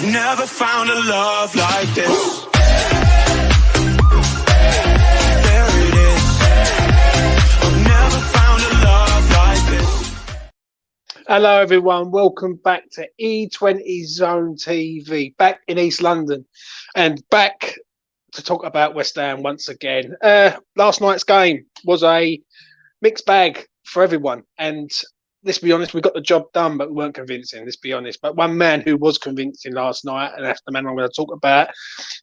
I've never found a love like this. There it is. I've never found a love like this. Hello everyone, welcome back to E20 Zone TV, back in East London and back to talk about West Ham once again. Last night's game was a mixed bag for everyone, and let's be honest, we got the job done, but we weren't convincing, let's be honest. But one man who was convincing last night, and that's the man I'm going to talk about,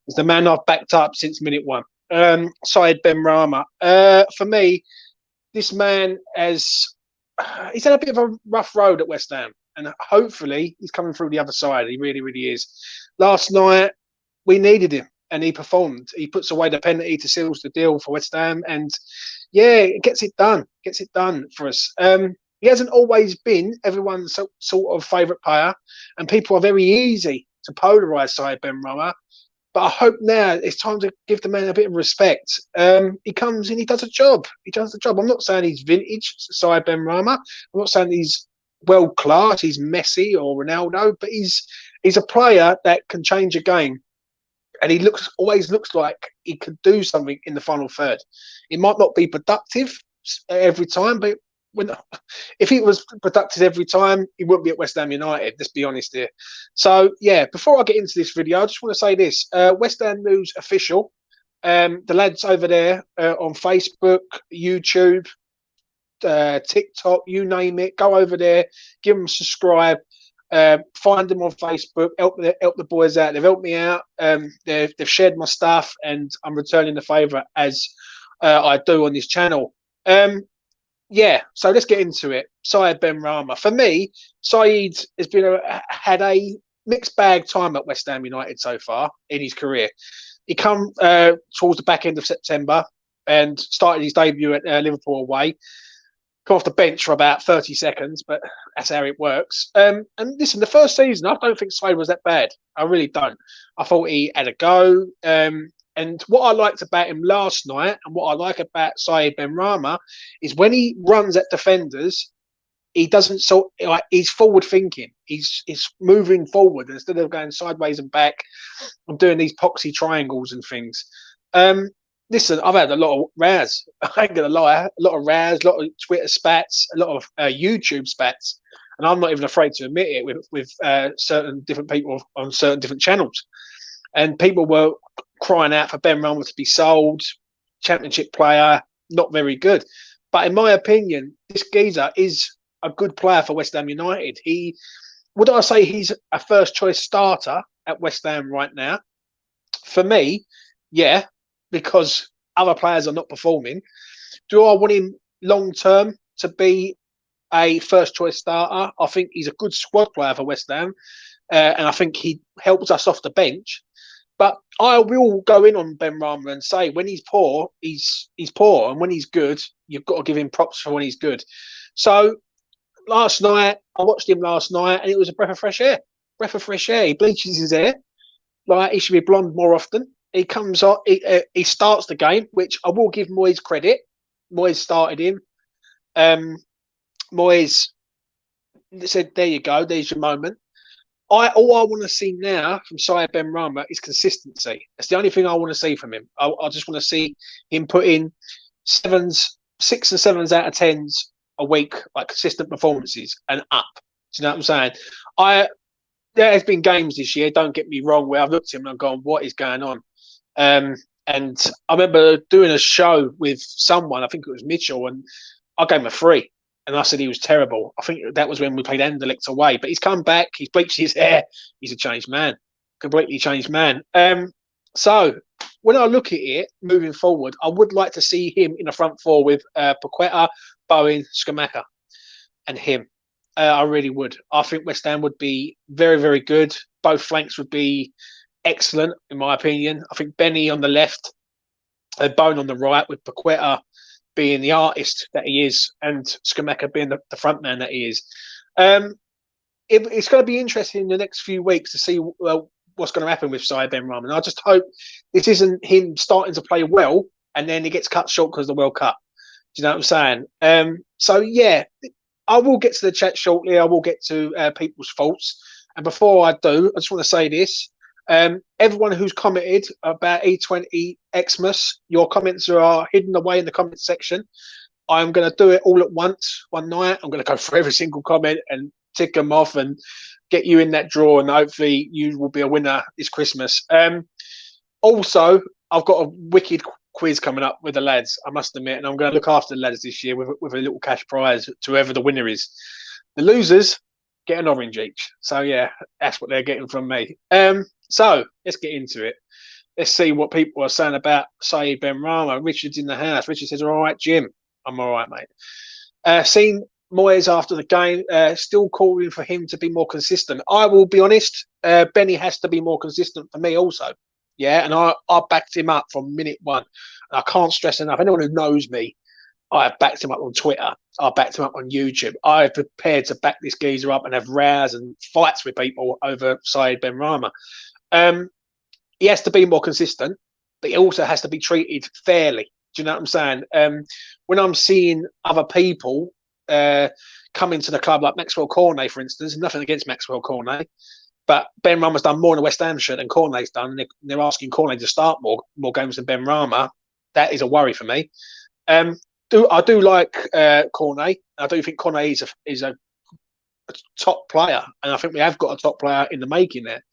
is the man I've backed up since minute one, Syed Benrahma. For me, this man he's had a bit of a rough road at West Ham, and hopefully he's coming through the other side. He really, really is. Last night, we needed him, and he performed. He puts away the penalty to seal the deal for West Ham, and yeah, it gets it done. Gets it done for us. He hasn't always been everyone's sort of favourite player, and people are very easy to polarise Syed Benrahma. But I hope now it's time to give the man a bit of respect. He comes in, he does a job. He does the job. I'm not saying he's vintage, Syed Benrahma. I'm not saying he's world class. He's Messi or Ronaldo, but he's a player that can change a game, and he always looks like he could do something in the final third. It might not be productive every time, but if he was productive every time, he wouldn't be at West Ham United. Let's be honest here. So yeah, before I get into this video, I just want to say this: West Ham News official. The lads over there on Facebook, YouTube, TikTok, you name it. Go over there, give them a subscribe. Find them on Facebook. Help the boys out. They've helped me out. They've shared my stuff, and I'm returning the favour as I do on this channel. Yeah, so let's get into it. Syed Benrahma. For me, Syed has had a mixed bag time at West Ham United so far in his career. He come towards the back end of September and started his debut at Liverpool away. Come off the bench for about 30 seconds, but that's how it works. And listen, the first season, I don't think Syed was that bad. I really don't. I thought he had a go. And what I liked about him last night, and what I like about Syed Benrahma, is when he runs at defenders, he doesn't he's forward thinking. He's moving forward instead of going sideways and back and doing these poxy triangles and things. Listen, I've had a lot of rows. I ain't gonna lie, a lot of rows, a lot of Twitter spats, a lot of YouTube spats, and I'm not even afraid to admit it with certain different people on certain different channels. And people were crying out for Benrahma to be sold, championship player, not very good. But in my opinion, this geezer is a good player for West Ham United. Would I say he's a first choice starter at West Ham right now? For me, yeah, because other players are not performing. Do I want him long term to be a first choice starter? I think he's a good squad player for West Ham, and I think he helps us off the bench. But I will go in on Benrahma and say when he's poor, he's poor, and when he's good, you've got to give him props for when he's good. So I watched him last night, and it was a breath of fresh air. Breath of fresh air. He bleaches his hair, like he should be blonde more often. He comes on, he starts the game, which I will give Moyes credit. Moyes started him. Moyes said, "There you go. There's your moment." All I want to see now from Syed Benrahma is consistency. That's the only thing I want to see from him. I just want to see him put in 6 and 7s out of 10s a week, like consistent performances and up. Do you know what I'm saying? There has been games this year, don't get me wrong, where I've looked at him and I've gone, what is going on? And I remember doing a show with someone, I think it was Mitchell, and I gave him a 3. And I said he was terrible. I think that was when we played Anderlecht away. But he's come back. He's bleached his hair. He's a changed man. Completely changed man. So when I look at it, moving forward, I would like to see him in the front four with Paqueta, Bowen, Scamacca and him. I really would. I think West Ham would be very, very good. Both flanks would be excellent, in my opinion. I think Benny on the left, Bowen on the right, with Paqueta being the artist that he is, and Scamacca being the front man that he is. It's going to be interesting in the next few weeks to see what's going to happen with Syed Benrahma. And I just hope this isn't him starting to play well and then he gets cut short because of the World Cup. Do you know what I'm saying? So, yeah, I will get to the chat shortly. I will get to people's faults. And before I do, I just want to say this. Everyone who's commented about E20 Xmas, your comments are hidden away in the comment section. I'm going to do it all at once, one night. I'm going to go through every single comment and tick them off and get you in that draw. And hopefully you will be a winner this Christmas. Also, I've got a wicked quiz coming up with the lads, I must admit. And I'm going to look after the lads this year with a little cash prize to whoever the winner is. The losers get an orange each. So, yeah, that's what they're getting from me. So let's get into it. Let's see what people are saying about Saeed Benrahma. Richard's in the house. Richard says, all right, Jim. I'm all right, mate. Seen Moyes after the game, still calling for him to be more consistent. I will be honest, Benny has to be more consistent for me also. Yeah, and I backed him up from minute one. And I can't stress enough, anyone who knows me, I have backed him up on Twitter. I backed him up on YouTube. I'm prepared to back this geezer up and have rows and fights with people over Saeed Benrahma. He has to be more consistent, but he also has to be treated fairly. Do you know what I'm saying? When I'm seeing other people come into the club, like Maxwell Cornet, for instance, nothing against Maxwell Cornet, but Benrahma's done more in the West Ham shirt than Cornet's done. They're asking Cornet to start more games than Benrahma. That is a worry for me. I do like Cornet. I do think Cornet is a top player, and I think we have got a top player in the making there.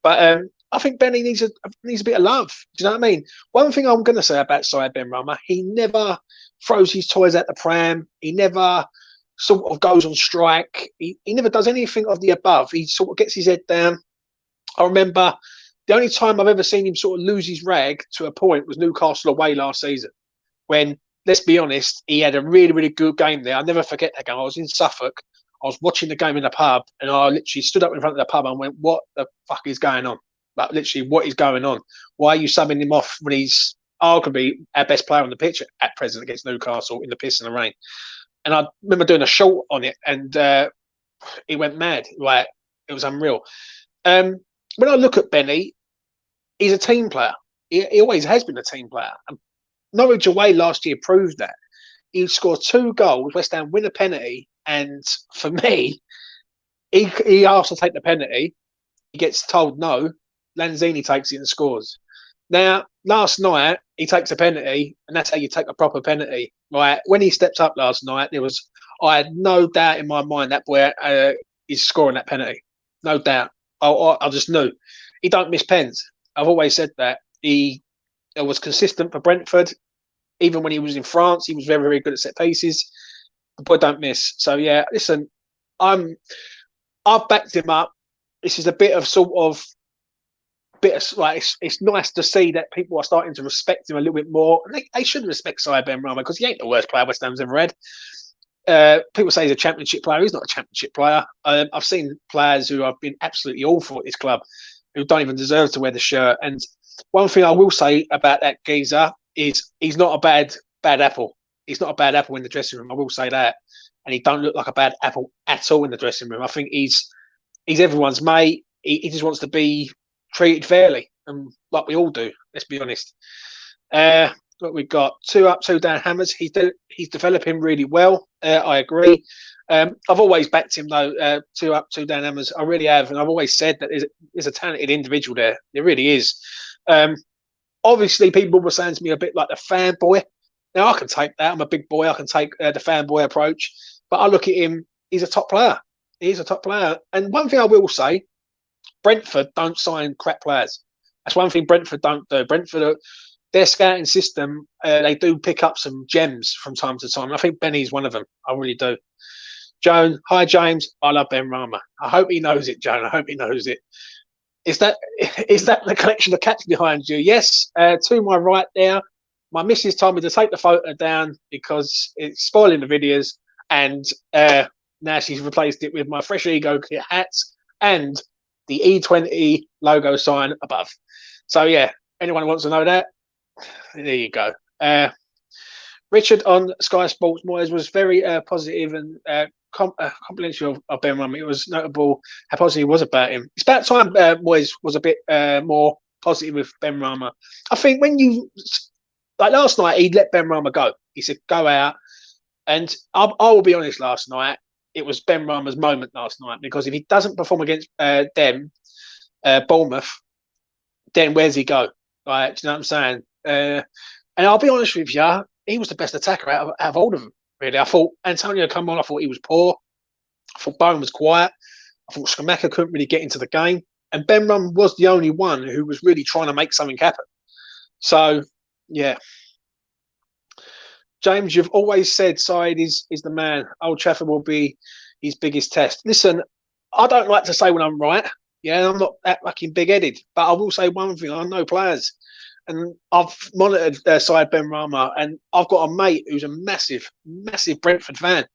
But I think Benny needs a bit of love. Do you know what I mean? One thing I'm going to say about Saeed Benrahma, he never throws his toys at the pram. He never sort of goes on strike. He never does anything of the above. He sort of gets his head down. I remember the only time I've ever seen him sort of lose his rag to a point was Newcastle away last season, when, let's be honest, he had a really, really good game there. I'll never forget that game. I was in Suffolk. I was watching the game in the pub, and I literally stood up in front of the pub and went, what the fuck is going on? Like, literally, what is going on? Why are you subbing him off when he's arguably our best player on the pitch at present against Newcastle in the piss and the rain? And I remember doing a short on it, and he went mad. Like, it was unreal. When I look at Benny, he's a team player. He always has been a team player. And Norwich away last year proved that. He scored 2 goals, West Ham win a penalty, and for me, he asked to take the penalty. He gets told no. Lanzini takes it and scores. Now, last night, he takes a penalty, and that's how you take a proper penalty. Right? When he stepped up last night, I had no doubt in my mind that boy is scoring that penalty. No doubt. I just knew. He don't miss pens. I've always said that. He was consistent for Brentford. Even when he was in France, he was very, very good at set pieces. The boy don't miss. So, yeah, listen, I've backed him up. This is a bit of like, it's nice to see that people are starting to respect him a little bit more. And they should respect Saeed Benrahma, because he ain't the worst player West Ham's ever had. People say he's a championship player. He's not a championship player. I've seen players who have been absolutely awful at this club who don't even deserve to wear the shirt. And one thing I will say about that geezer is he's not a bad apple. He's not a bad apple in the dressing room. I will say that. And he don't look like a bad apple at all in the dressing room. I think he's everyone's mate. He just wants to be treated fairly, and like we all do. Let's be honest. What we've got, 2 up, 2 down hammers. He's developing really well. I agree. I've always backed him though. 2 up, 2 down hammers. I really have, and I've always said that there's a talented individual there. There really is. Obviously, people were saying to me a bit like the fanboy. Now I can take that. I'm a big boy. I can take the fanboy approach. But I look at him. He's a top player. He's a top player. And one thing I will say, Brentford don't sign crap players. That's one thing Brentford don't do. Brentford, their scouting system, they do pick up some gems from time to time. I think Benny's one of them. I really do. Joan, hi James. I love Benrahma. I hope he knows it, Joan. I hope he knows it. Is that the collection of cats behind you? Yes. To my right there, my missus told me to take the photo down because it's spoiling the videos, and now she's replaced it with my Fresh Ego kit hats and the E20 logo sign above. So yeah, anyone who wants to know that, there you go. Richard on Sky Sports Moyes was very positive and complimentary of Benrahma. It was notable how positive he was about him. It's about time Moyes was a bit more positive with Benrahma. I think when you, like last night, he let Benrahma go. He said, go out. And I will be honest, last night, it was Benrahma's moment last night, because if he doesn't perform against Bournemouth, then where's he go? Right? Do you know what I'm saying? And I'll be honest with you, he was the best attacker out of all of them. Really, I thought Antonio come on. I thought he was poor. I thought Bowen was quiet. I thought Skamaka couldn't really get into the game, and Benrahma was the only one who was really trying to make something happen. So, yeah. James, you've always said Said is the man. Old Trafford will be his biggest test. Listen, I don't like to say when I'm right. Yeah, I'm not that fucking big-headed. But I will say one thing. I know players. And I've monitored Said Benrahma, and I've got a mate who's a massive, massive Brentford fan.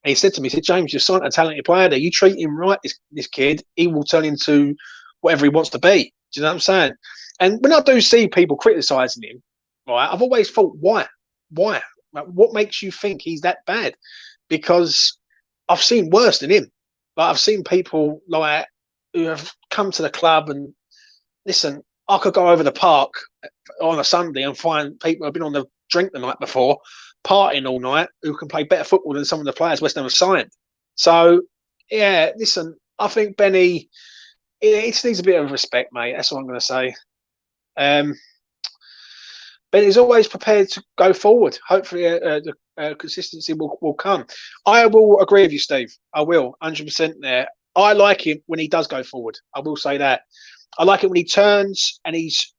And he said to me, he said, James, you're such a talented player there. You treat him right, this kid, he will turn into whatever he wants to be. Do you know what I'm saying? And when I do see people criticising him, right, I've always thought, why? Why? Like, what makes you think he's that bad? Because I've seen worse than him. Like, I've seen people like who have come to the club, and listen, I could go over the park on a Sunday and find people who've been on the drink the night before, partying all night, who can play better football than some of the players West Ham have signed. So, yeah, listen, I think Benny, he just needs a bit of respect, mate. That's what I'm going to say. Benny's always prepared to go forward. Hopefully, the consistency will come. I will agree with you, Steve. I will, 100% there. I like him when he does go forward. I will say that. I like it when he turns, and he's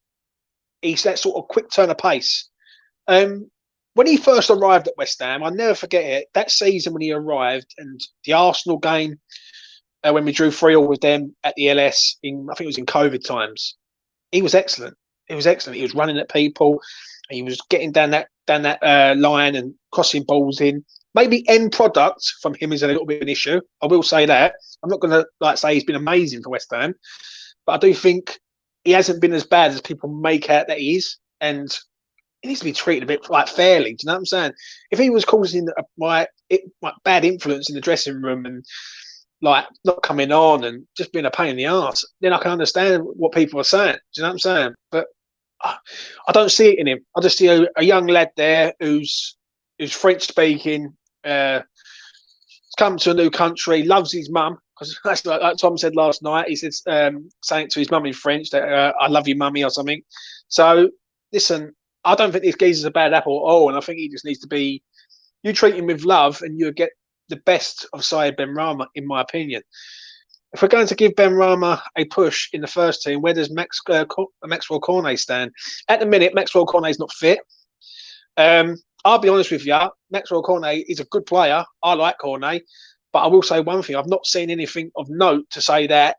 that sort of quick turn of pace. When he first arrived at West Ham, I'll never forget it. That season when he arrived, and the Arsenal game when we drew 3-3 with them at the LS I think it was in COVID times. He was excellent. He was excellent. He was running at people. He was getting down that line and crossing balls in. Maybe end product from him is a little bit of an issue. I will say that. I'm not going to say he's been amazing for West Ham, but I do think he hasn't been as bad as people make out that he is, and he needs to be treated a bit like fairly. Do you know what I'm saying? If he was causing bad influence in the dressing room and like not coming on and just being a pain in the arse, then I can understand what people are saying. Do you know what I'm saying? But I don't see it in him. I just see a young lad there who's French speaking, come to a new country, loves his mum. Because that's like Tom said last night. He said saying to his mum in French that I love you, mummy, or something. So listen, I don't think this geezer's a bad apple at all, and I think he just needs to be. You treat him with love, and you'll get the best of Said Benrahma, in my opinion. If we're going to give Benrahma a push in the first team, where does Maxwell Cornet stand? At the minute, Maxwell Cornet's not fit. I'll be honest with you, Maxwell Cornet is a good player. I like Cornet, but I will say one thing. I've not seen anything of note to say that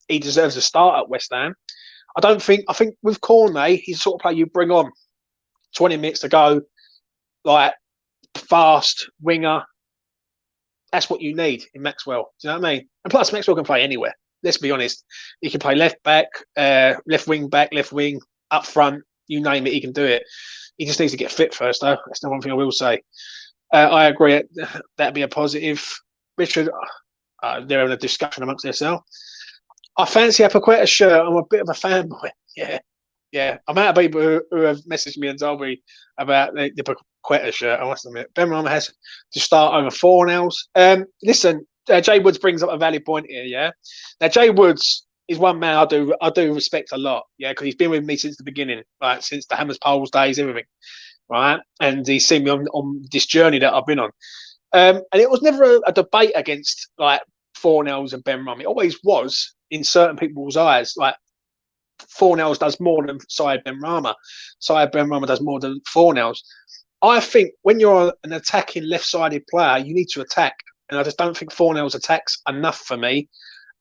he deserves a start at West Ham. I think with Cornet, he's the sort of player you bring on 20 minutes to go, like fast winger. That's what you need in Maxwell. Do you know what I mean? And plus, Maxwell can play anywhere. Let's be honest. He can play left back, left wing back, left wing, up front. You name it, he can do it. He just needs to get fit first, though. That's the one thing I will say. I agree. That'd be a positive. Richard, they're having a discussion amongst themselves. I fancy a Paqueta shirt. I'm a bit of a fanboy. Yeah. I'm out of people who have messaged me and told me about the Paqueta shirt. I must admit, Benrahma has to start over Fornals. Listen, Jay Woods brings up a valid point here. Yeah. Now Jay Woods is one man I do respect a lot. Yeah, because he's been with me since the beginning, right? Since the Hammers Poles days, everything, right? And he's seen me on this journey that I've been on. And it was never a debate against like Fornals and Benrahma. It always was in certain people's eyes. Like Fornals does more than Said Benrahma. Said Benrahma does more than Fornals. I think when you're an attacking left-sided player, you need to attack. And I just don't think Fornals attacks enough for me,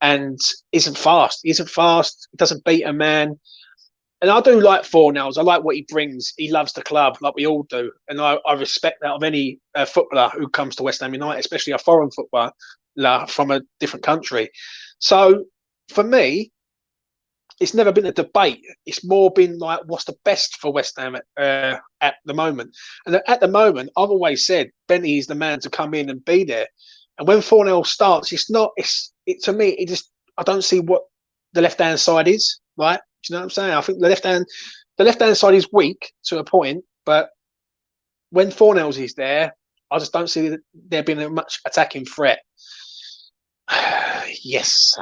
and isn't fast. He isn't fast. He doesn't beat a man. And I do like Fornals. I like what he brings. He loves the club like we all do. And I respect that of any footballer who comes to West Ham United, especially a foreign footballer from a different country. So for me, it's never been a debate. It's more been like, what's the best for West Ham at the moment? And at the moment, I've always said Benny is the man to come in and be there. And when Fornell starts, to me, I don't see what the left-hand side is, right? Do you know what I'm saying? I think the left-hand side is weak to a point, but when Fornells is there, I just don't see there being much attacking threat. Yes.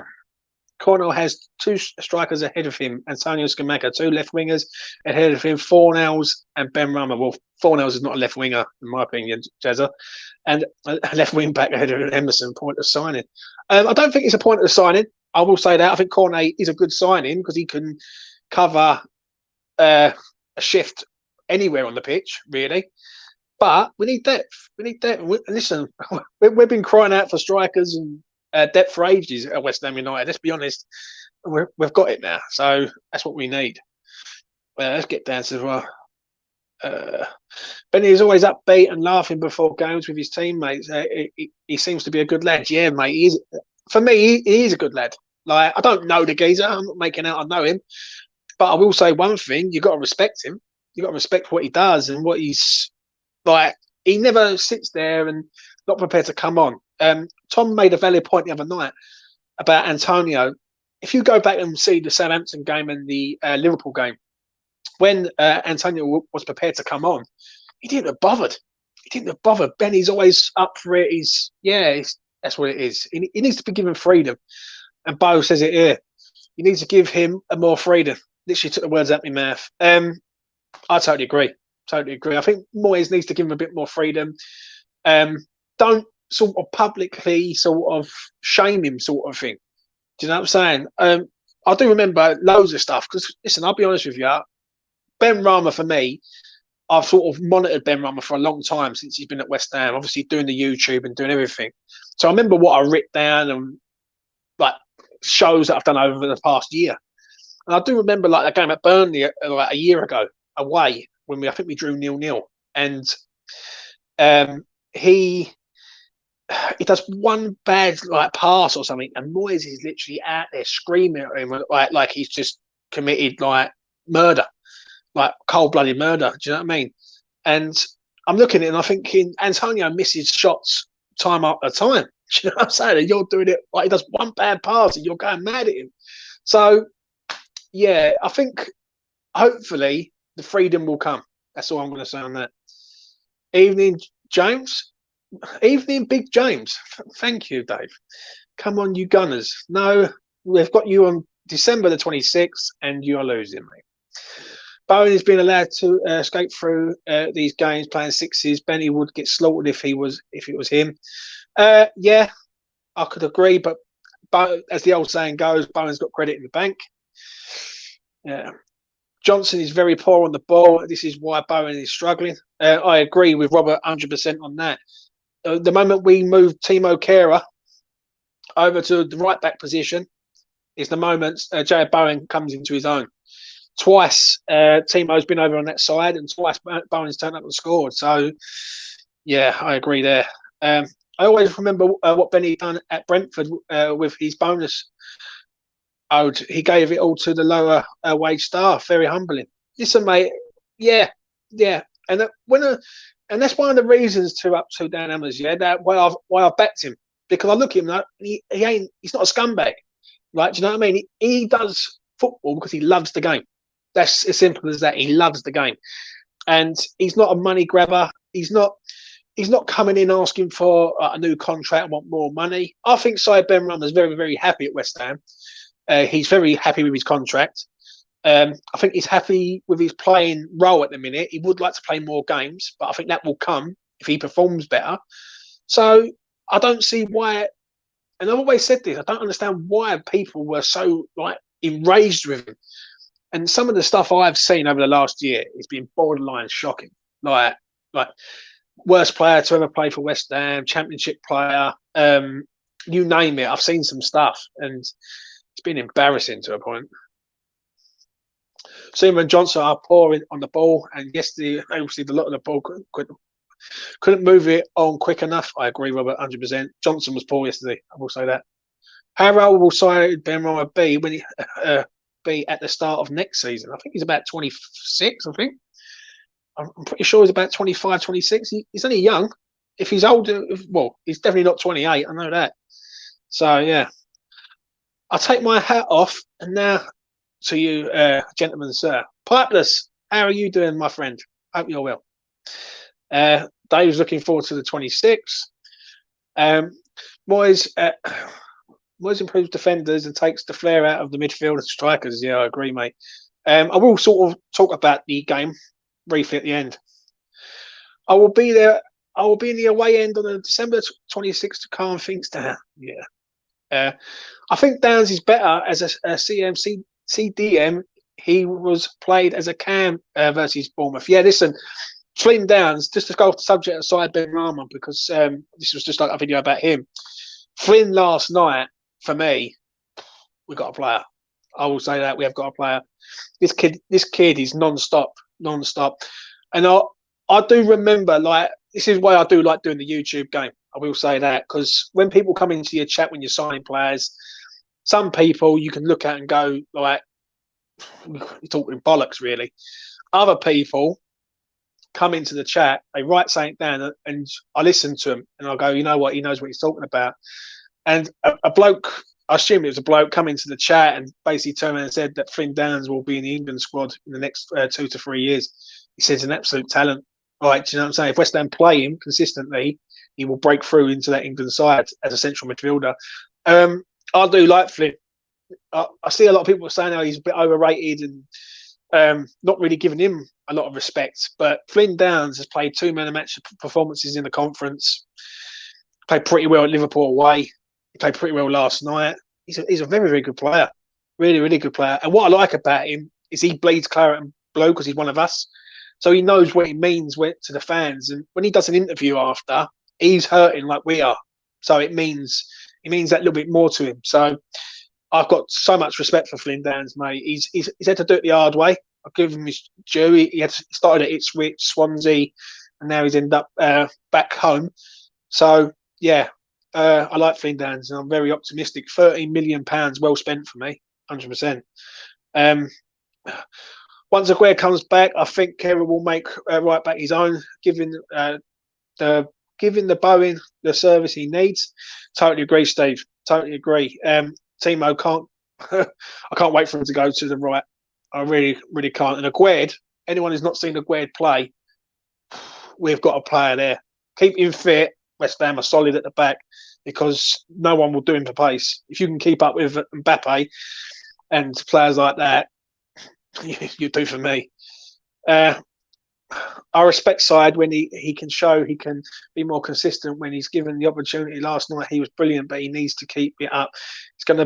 Cornell has two strikers ahead of him, Antonio Scamacca, two left wingers ahead of him, Fornells and Benrahma. Well, Fornells is not a left winger, in my opinion, Jezza. And a left wing back ahead of Emerson, point of signing. I don't think it's a point of signing. I will say that. I think Cornet is a good signing because he can cover a shift anywhere on the pitch, really. But we need depth. We need depth. Listen, we've been crying out for strikers and depth for ages at West Ham United. Let's be honest, we've got it now. So that's what we need. Let's get down to Benny is always upbeat and laughing before games with his teammates. He seems to be a good lad. Yeah, mate. For me, he is a good lad. Like, I don't know the geezer. I'm not making out I know him. But I will say one thing. You've got to respect him. You've got to respect what he does and what he's like. He never sits there and not prepared to come on. Tom made a valid point the other night about Antonio. If you go back and see the Southampton game and the Liverpool game, when Antonio was prepared to come on, he didn't have bothered. He didn't have bothered. Benny's always up for it. That's what it is. He needs to be given freedom. And Bo says it here. You need to give him a more freedom. Literally took the words out of my mouth. I totally agree. Totally agree. I think Moyes needs to give him a bit more freedom. Don't sort of publicly sort of shame him, sort of thing. Do you know what I'm saying? I do remember loads of stuff because, listen, I'll be honest with you. Benrahma, for me, I've sort of monitored Benrahma for a long time since he's been at West Ham, obviously doing the YouTube and doing everything. So I remember what I writ down and like shows that I've done over the past year. And I do remember like a game at Burnley like a year ago away when I think we drew 0-0. And he does one bad like pass or something, and Moyes is literally out there screaming at him like he's just committed like murder. Like cold-blooded murder, do you know what I mean? And I'm looking at it and I'm thinking Antonio misses shots time after time. Do you know what I'm saying? And you're doing it like he does one bad pass and you're going mad at him. So, yeah, I think hopefully the freedom will come. That's all I'm going to say on that. Evening, James. Evening, Big James. Thank you, Dave. Come on, you Gunners. No, we've got you on December the 26th and you're losing, mate. Bowen has been allowed to escape through these games playing sixes. Benny would get slaughtered if it was him. Yeah, I could agree, but as the old saying goes, Bowen's got credit in the bank. Yeah, Johnson is very poor on the ball. This is why Bowen is struggling. I agree with Robert 100% on that. The moment we move Timo Kehrer over to the right back position is the moment Jared Bowen comes into his own. Twice Timo's been over on that side and twice Bowen's turned up and scored. So, yeah, I agree there. I always remember what Benny done at Brentford with his bonus owed. He gave it all to the lower wage staff. Very humbling. Listen, mate, yeah. And and that's one of the reasons to up to Dan Hammers, yeah, that why I've backed him. Because I look at him like he's not a scumbag. Like, do you know what I mean? He does football because he loves the game. That's as simple as that. He loves the game, and he's not a money grabber. He's not coming in asking for a new contract and want more money. I think Saïd Benrahma is very, very happy at West Ham. He's very happy with his contract. I think he's happy with his playing role at the minute. He would like to play more games, but I think that will come if he performs better. So I don't see why, and I've always said this, I don't understand why people were so like enraged with him. And some of the stuff I've seen over the last year has been borderline shocking. Like worst player to ever play for West Ham, championship player, you name it. I've seen some stuff, and it's been embarrassing to a point. Seaman and Johnson are poor on the ball, and yesterday obviously a lot of the ball couldn't move it on quick enough. I agree, Robert, 100%. Johnson was poor yesterday. I will say that. How old will Saïd Benrahma be when he be at the start of next season? I think he's about 26. I think I'm pretty sure he's about 25, 26. He's only young. If he's older, well, he's definitely not 28. I know that. So yeah, I'll take my hat off, and now to you, gentlemen, sir. Pipless, how are you doing, my friend? Hope you're well. Dave's looking forward to the 26th. Moyes improves defenders and takes the flair out of the midfield and strikers. Yeah, I agree, mate. I will sort of talk about the game briefly at the end. I will be there. I will be in the away end on the December 26th to calm things down. Yeah. I think Downs is better as a CDM. He was played as a cam versus Bournemouth. Yeah, listen, Flynn Downs, just to go off the subject aside, Benrahma, because this was just like a video about him. Flynn last night, for me, we got a player. I will say that we have got a player. This kid is non-stop. And I do remember, like, this is why I do like doing the YouTube game. I will say that, because when people come into your chat when you're signing players, some people you can look at and go, like, you're talking bollocks, really. Other people come into the chat, they write something down, and I listen to them, and I go, you know what, he knows what he's talking about. And a bloke, I assume it was a bloke, come into the chat and basically turned around and said that Flynn Downs will be in the England squad in the next 2 to 3 years. He says an absolute talent. Right, do you know what I'm saying? If West Ham play him consistently, he will break through into that England side as a central midfielder. I do like Flynn. I see a lot of people saying how he's a bit overrated and not really giving him a lot of respect. But Flynn Downs has played 2 man of match performances in the conference. Played pretty well at Liverpool away. He played pretty well last night. He's a very, very good player. Really, really good player. And what I like about him is he bleeds claret and blue because he's one of us. So he knows what it means to the fans. And when he does an interview after, he's hurting like we are. So it means that little bit more to him. So I've got so much respect for Flynn Downs, mate. He's had to do it the hard way. I'll give him his due. He started at Ipswich, Swansea, and now he's ended up back home. So, yeah, I like Flynn Downs, and I'm very optimistic. £13 million well spent for me, 100%. Once Aguirre comes back, I think Kerr will make right back his own, giving the Bowen the service he needs. Totally agree, Steve. Totally agree. Timo can't. I can't wait for him to go to the right. I really, really can't. And Aguirre, anyone who's not seen Aguirre play, we've got a player there. Keep him fit. West Ham are solid at the back because no one will do him for pace. If you can keep up with Mbappe and players like that, you do for me. I respect Side when he can show he can be more consistent when he's given the opportunity. Last night he was brilliant, but he needs to keep it up. It's going to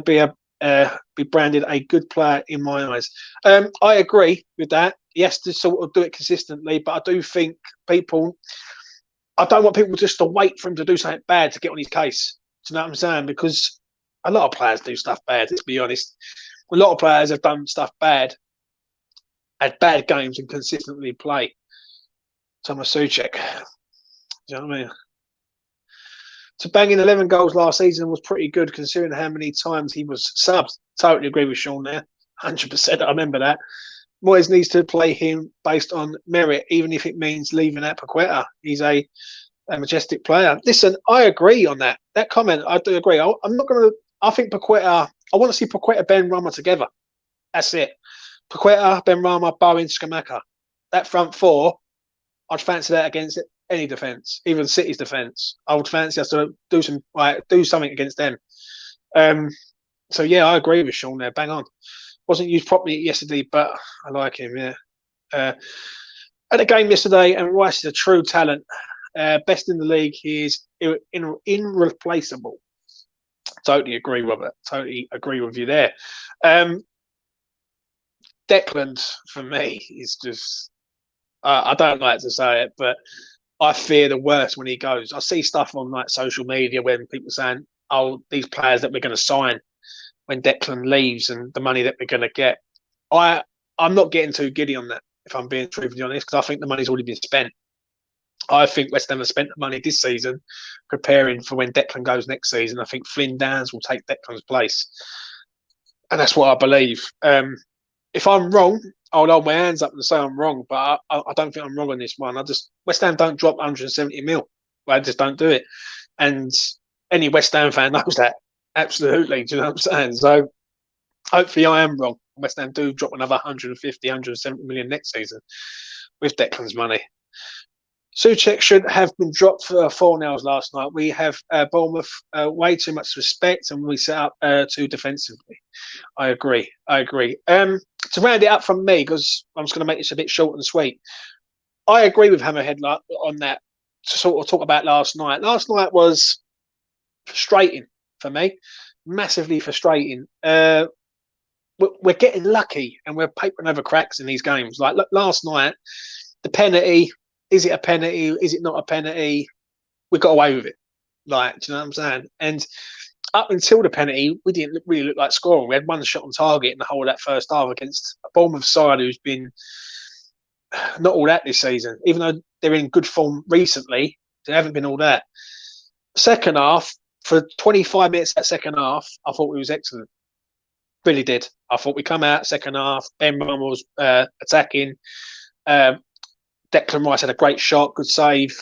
be branded a good player in my eyes. I agree with that. He has to sort of do it consistently, but I do think I don't want people just to wait for him to do something bad to get on his case. Do you know what I'm saying? Because a lot of players do stuff bad, let's be honest. A lot of players have done stuff bad, had bad games and consistently play. Thomas Souček. Do you know what I mean? To bang in 11 goals last season was pretty good considering how many times he was subbed. Totally agree with Sean there. 100%. I remember that. Moyes needs to play him based on merit, even if it means leaving out Paqueta. He's a majestic player. Listen, I agree on that. That comment, I do agree. I'm not going to. I think Paqueta. I want to see Paqueta, Benrahma together. That's it. Paqueta, Benrahma, Bowen, Scamacca. That front four, I'd fancy that against any defence, even City's defence. I would fancy us to do something against them. So yeah, I agree with Sean there. Bang on. Wasn't used properly yesterday, but I like him. Yeah. At the game yesterday, and Rice is a true talent. Best in the league. He is irreplaceable. Totally agree, Robert. Totally agree with you there. Declan, for me, is just. I don't like to say it, but I fear the worst when he goes. I see stuff on like social media when people saying, "Oh, these players that we're going to sign when Declan leaves and the money that we're going to get." I'm not getting too giddy on that, if I'm being truthfully honest, because I think the money's already been spent. I think West Ham have spent the money this season preparing for when Declan goes next season. I think Flynn Downs will take Declan's place, and that's what I believe. If I'm wrong, I'll hold my hands up and say I'm wrong, but I don't think I'm wrong on this one. West Ham don't drop 170 mil. I just don't do it. And any West Ham fan knows that. Absolutely. Do you know what I'm saying? So hopefully I am wrong. West Ham do drop another 150, 170 million next season with Declan's money. Souček should have been dropped for 4-0 last night. We have Bournemouth way too much respect, and we set up too defensively. I agree. To round it up from me, because I'm just going to make this a bit short and sweet, I agree with Hammerhead on that, to sort of talk about last night. Last night was frustrating for me, massively frustrating. We're getting lucky, and we're papering over cracks in these games. Like, look, last night, the penalty, is it a penalty? Is it not a penalty? We got away with it. Like, do you know what I'm saying? And up until the penalty, we didn't really look like scoring. We had one shot on target in the whole of that first half against a Bournemouth side who's been not all that this season. Even though they're in good form recently, they haven't been all that. Second half, for 25 minutes that second half, I thought we was excellent. Really did. I thought we come out second half. Benrahma was attacking. Declan Rice had a great shot, good save.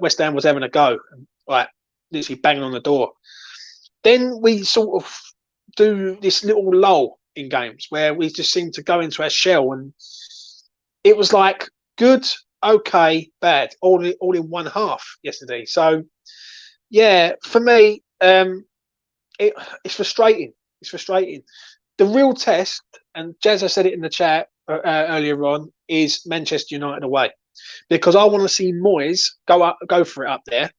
West Ham was having a go, like literally banging on the door. Then we sort of do this little lull in games where we just seem to go into our shell, and it was like good, okay, bad, all in one half yesterday. So yeah, for me, it's frustrating. It's frustrating. The real test, and Jazza said it in the chat earlier on, is Manchester United away, because I want to see Moyes go for it up there.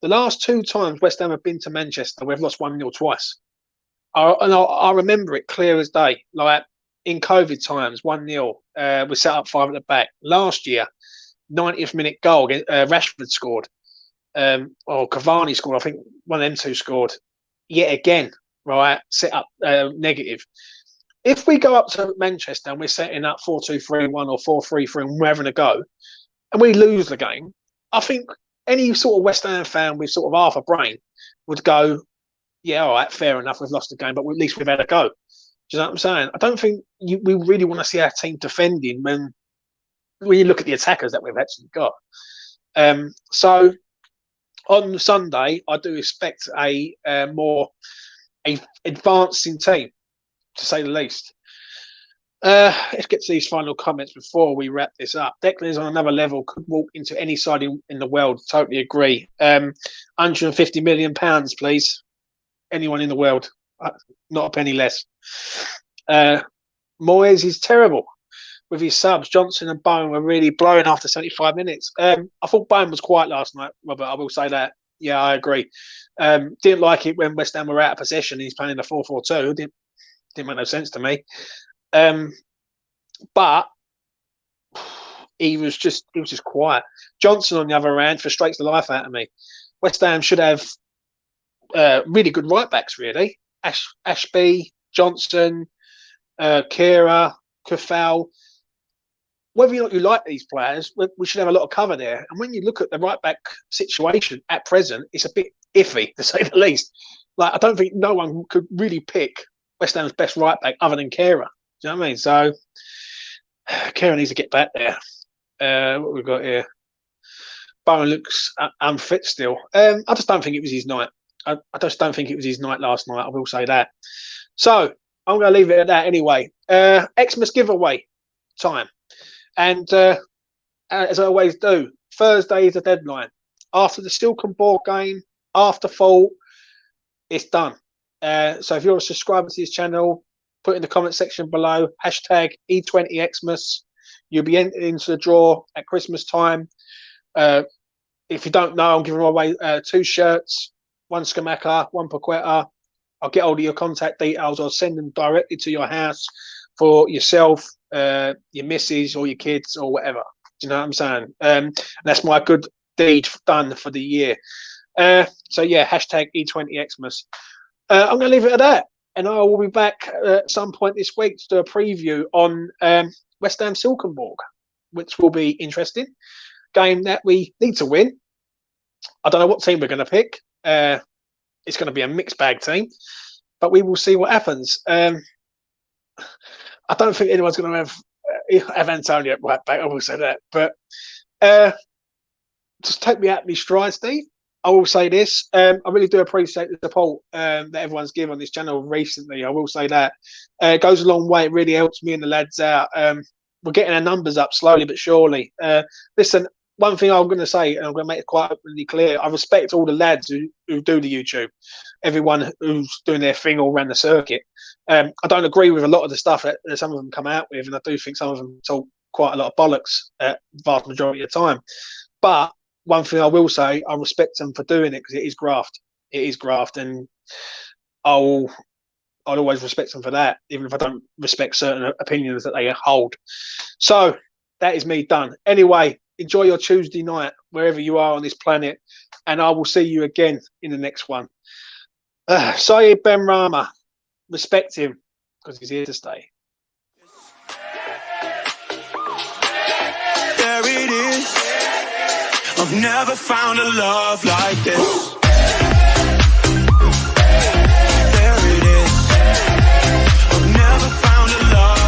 The last 2 times West Ham have been to Manchester, we've lost 1-0 twice. I remember it clear as day. Like in COVID times, 1-0. We set up 5 at the back. Last year, 90th minute goal, Rashford scored. Or Cavani scored. I think one of them two scored. Yet again, right, set up negative. If we go up to Manchester and we're setting up 4-2-3-1 or 4-3-3 and we're having a go, and we lose the game, I think any sort of West Ham fan with sort of half a brain would go, yeah, all right, fair enough, we've lost the game, but at least we've had a go. Do you know what I'm saying? I don't think we really want to see our team defending when you look at the attackers that we've actually got. So on Sunday, I do expect a more advancing team, to say the least. Let's get to these final comments before we wrap this up. Declan is on another level, could walk into any side in the world. Totally agree. £150 million, please. Anyone in the world, not a penny less. Moyes is terrible with his subs. Johnson and Bowen were really blowing after 75 minutes. I thought Bowen was quiet last night, Robert. I will say that. Yeah, I agree. Didn't like it when West Ham were out of possession. He's playing the 4-4-2. Didn't make no sense to me. But he was just quiet. Johnson, on the other hand, frustrates the life out of me. West Ham should have really good right backs, really. Ashby, Johnson, Kira, Kufal. Whether or not you like these players, we should have a lot of cover there. And when you look at the right back situation at present, it's a bit iffy, to say the least. Like, I don't think no one could really pick West Ham's best right back other than Kira. Do you know what I mean? So Kira needs to get back there. What we've got here? Bowen looks unfit still. I just don't think it was his night. I just don't think it was his night last night. I will say that. So I'm going to leave it at that anyway. Xmas giveaway time. And as I always do, Thursday is the deadline. After the Silken Board game, after fall, it's done. So if you're a subscriber to this channel, put in the comment section below, hashtag E20Xmas. You'll be entered into the draw at Christmas time. If you don't know, I'm giving away 2 shirts, 1 Skamaka, 1 Paqueta. I'll get all of your contact details. I'll send them directly to your house for yourself, your missus or your kids or whatever. Do you know what I'm saying? And that's my good deed done for the year. So yeah, hashtag E20Xmas. I'm going to leave it at that. And I will be back at some point this week to do a preview on West Ham Silkeborg, which will be interesting. Game that we need to win. I don't know what team we're going to pick. It's going to be a mixed bag team, but we will see what happens. I don't think anyone's going to have Antonio at right back. I will say that, but just take me out of my stride, Steve. I will say this. I really do appreciate the support that everyone's given on this channel recently. I will say that. It goes a long way. It really helps me and the lads out. We're getting our numbers up slowly but surely. Listen, one thing I'm going to say, and I'm going to make it quite openly clear, I respect all the lads who do the YouTube, everyone who's doing their thing all around the circuit. I don't agree with a lot of the stuff that some of them come out with, and I do think some of them talk quite a lot of bollocks at the vast majority of the time. But one thing I will say, I respect them for doing it because it is graft. It is graft, and I'll always respect them for that, even if I don't respect certain opinions that they hold. So that is me done. Anyway, enjoy your Tuesday night wherever you are on this planet, and I will see you again in the next one. Saeed Benrahma, respect him because he's here to stay. There it is. I've never found a love like this.